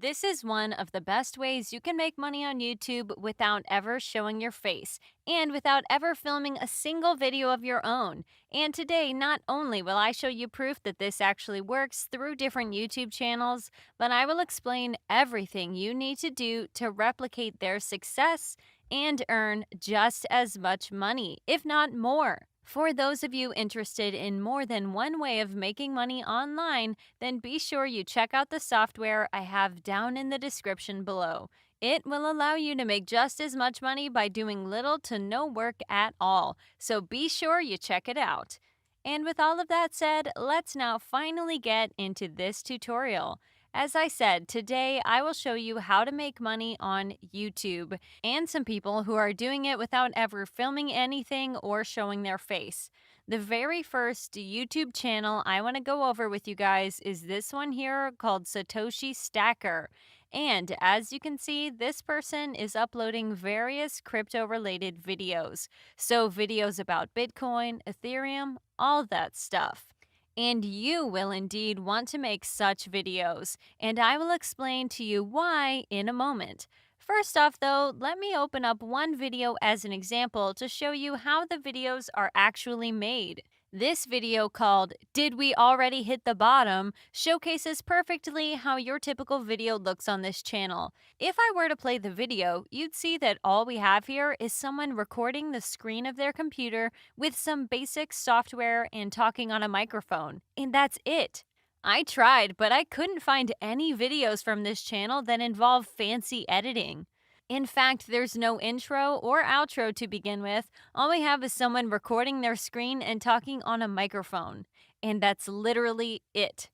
This is one of the best ways you can make money on YouTube without ever showing your face and without ever filming a single video of your own. And today, not only will I show you proof that this actually works through different YouTube channels, but I will explain everything you need to do to replicate their success and earn just as much money, if not more. For those of you interested in more than one way of making money online, then be sure you check out the software I have down in the description below. It will allow you to make just as much money by doing little to no work at all, so be sure you check it out. And with all of that said, let's now finally get into this tutorial. As I said, today I will show you how to make money on YouTube and some people who are doing it without ever filming anything or showing their face. The very first YouTube channel I want to go over with you guys is this one here called Satoshi Stacker. And as you can see, this person is uploading various crypto related videos. So, videos about Bitcoin, Ethereum, all that stuff. And you will indeed want to make such videos, and I will explain to you why in a moment. First off, though, let me open up one video as an example to show you how the videos are actually made. This video called Did We Already Hit the Bottom showcases perfectly how your typical video looks on this channel. If I were to play the video, you'd see that all we have here is someone recording the screen of their computer with some basic software and talking on a microphone, and that's it. I tried, but I couldn't find any videos from this channel that involve fancy editing. In fact, there's no intro or outro to begin with. All we have is someone recording their screen and talking on a microphone. And that's literally it.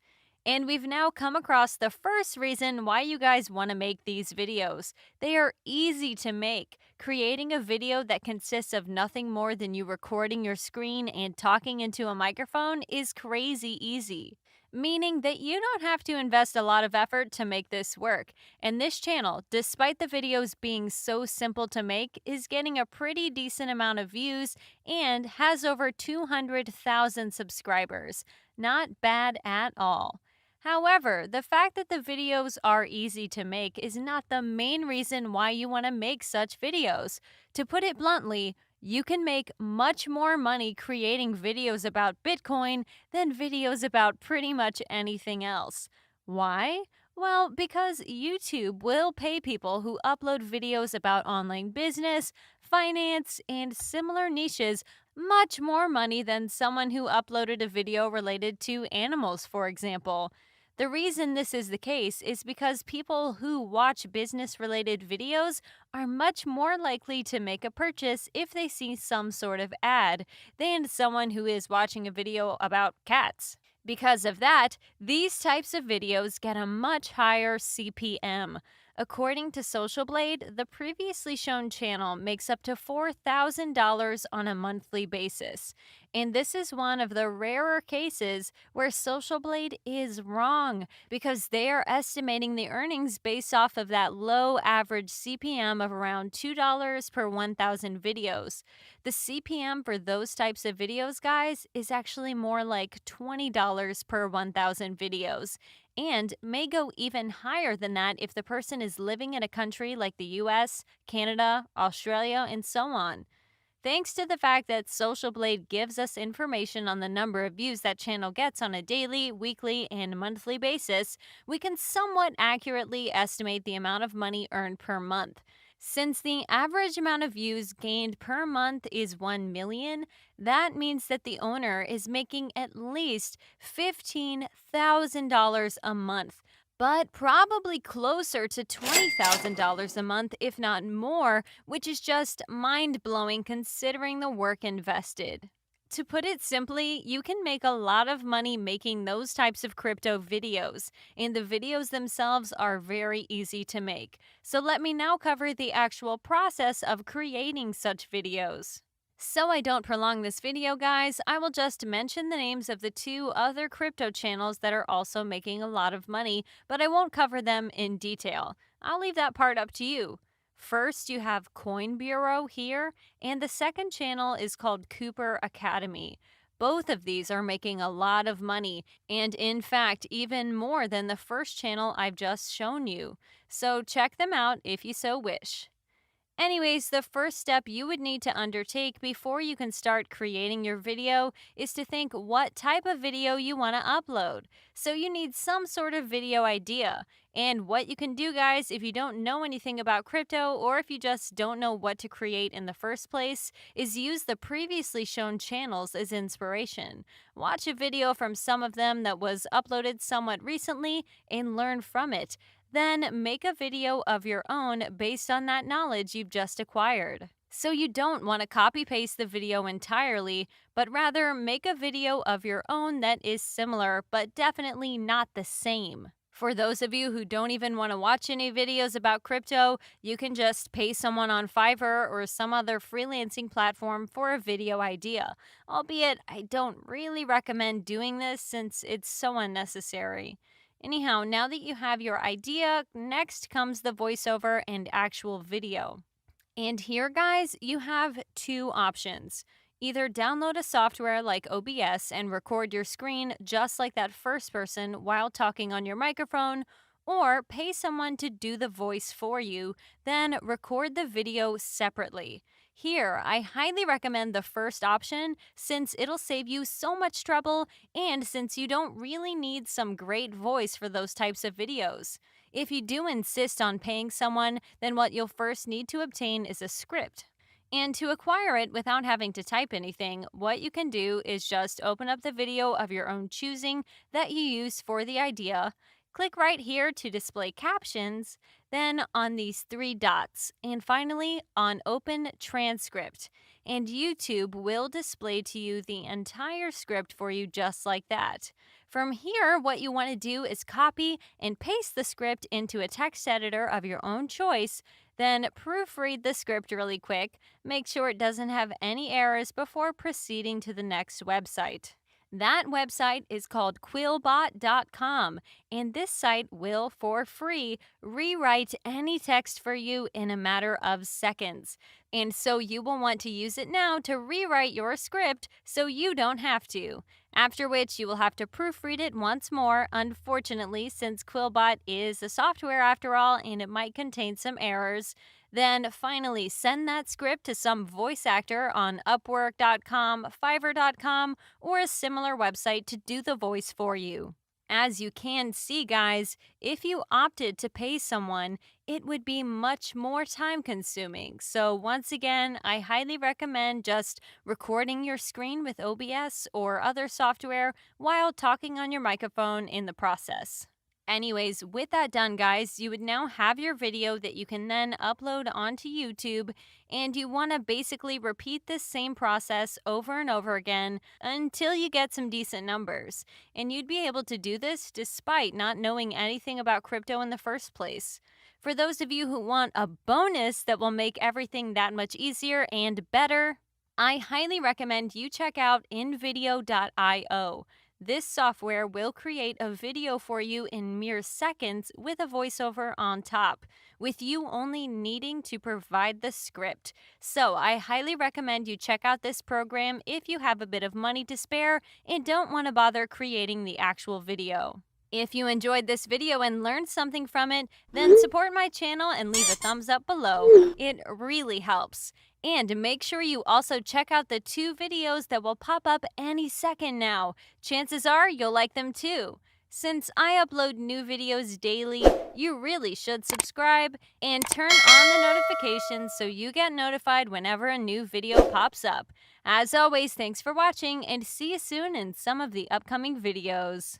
And we've now come across the first reason why you guys want to make these videos. They are easy to make. Creating a video that consists of nothing more than you recording your screen and talking into a microphone is crazy easy. Meaning that you don't have to invest a lot of effort to make this work. And this channel, despite the videos being so simple to make, is getting a pretty decent amount of views and has over 200,000 subscribers. Not bad at all. However, the fact that the videos are easy to make is not the main reason why you want to make such videos. To put it bluntly, you can make much more money creating videos about Bitcoin than videos about pretty much anything else. Why? Well, because YouTube will pay people who upload videos about online business, finance, and similar niches much more money than someone who uploaded a video related to animals, for example. The reason this is the case is because people who watch business related videos are much more likely to make a purchase if they see some sort of ad than someone who is watching a video about cats. Because of that, these types of videos get a much higher CPM. According to Social Blade, the previously shown channel makes up to $4,000 on a monthly basis. And this is one of the rarer cases where Social Blade is wrong because they are estimating the earnings based off of that low average CPM of around $2 per 1,000 videos. The CPM for those types of videos, guys, is actually more like $20 per 1,000 videos and may go even higher than that if the person is living in a country like the US, Canada, Australia, and so on. Thanks to the fact that Social Blade gives us information on the number of views that channel gets on a daily, weekly, and monthly basis, we can somewhat accurately estimate the amount of money earned per month. Since the average amount of views gained per month is 1 million, that means that the owner is making at least $15,000 a month, but probably closer to $20,000 a month, if not more, which is just mind blowing considering the work invested. To put it simply, you can make a lot of money making those types of crypto videos, and the videos themselves are very easy to make. So let me now cover the actual process of creating such videos. So I don't prolong this video, guys, I will just mention the names of the two other crypto channels that are also making a lot of money, but I won't cover them in detail. I'll leave that part up to you. First, you have Coin Bureau here, and the second channel is called Cooper Academy. Both of these are making a lot of money, and in fact, even more than the first channel I've just shown you. So check them out if you so wish. Anyways, the first step you would need to undertake before you can start creating your video is to think what type of video you want to upload. So you need some sort of video idea. And what you can do, guys, if you don't know anything about crypto or if you just don't know what to create in the first place, is use the previously shown channels as inspiration. Watch a video from some of them that was uploaded somewhat recently and learn from it. Then make a video of your own based on that knowledge you've just acquired. So you don't want to copy paste the video entirely, but rather make a video of your own that is similar but definitely not the same. For those of you who don't even want to watch any videos about crypto, you can just pay someone on Fiverr or some other freelancing platform for a video idea. Albeit, I don't really recommend doing this since it's so unnecessary. Anyhow, now that you have your idea, next comes the voiceover and actual video. And here, guys, you have two options. Either download a software like OBS and record your screen just like that first person while talking on your microphone, or pay someone to do the voice for you, then record the video separately. Here, I highly recommend the first option since it'll save you so much trouble and since you don't really need some great voice for those types of videos. If you do insist on paying someone, then what you'll first need to obtain is a script. And to acquire it without having to type anything, what you can do is just open up the video of your own choosing that you use for the idea. Click right here to display captions, then on these three dots, and finally on Open Transcript. And YouTube will display to you the entire script for you just like that. From here, what you want to do is copy and paste the script into a text editor of your own choice, then proofread the script really quick, make sure it doesn't have any errors before proceeding to the next website. That website is called quillbot.com, and this site will, for free, rewrite any text for you in a matter of seconds. And so you will want to use it now to rewrite your script so you don't have to. After which you will have to proofread it once more, unfortunately, since Quillbot is a software after all and it might contain some errors. Then finally send that script to some voice actor on Upwork.com, Fiverr.com, or a similar website to do the voice for you. As you can see, guys, if you opted to pay someone, it would be much more time consuming. So once again, I highly recommend just recording your screen with OBS or other software while talking on your microphone in the process. Anyways, with that done, guys, you would now have your video that you can then upload onto YouTube, and you want to basically repeat this same process over and over again until you get some decent numbers. And you'd be able to do this despite not knowing anything about crypto in the first place. For those of you who want a bonus that will make everything that much easier and better, I highly recommend you check out invideo.io. This software will create a video for you in mere seconds with a voiceover on top, with you only needing to provide the script. So I highly recommend you check out this program if you have a bit of money to spare and don't want to bother creating the actual video. If you enjoyed this video and learned something from it, then support my channel and leave a thumbs up below. It really helps. And make sure you also check out the two videos that will pop up any second now. Chances are you'll like them too. Since I upload new videos daily, you really should subscribe and turn on the notifications so you get notified whenever a new video pops up. As always, thanks for watching and see you soon in some of the upcoming videos.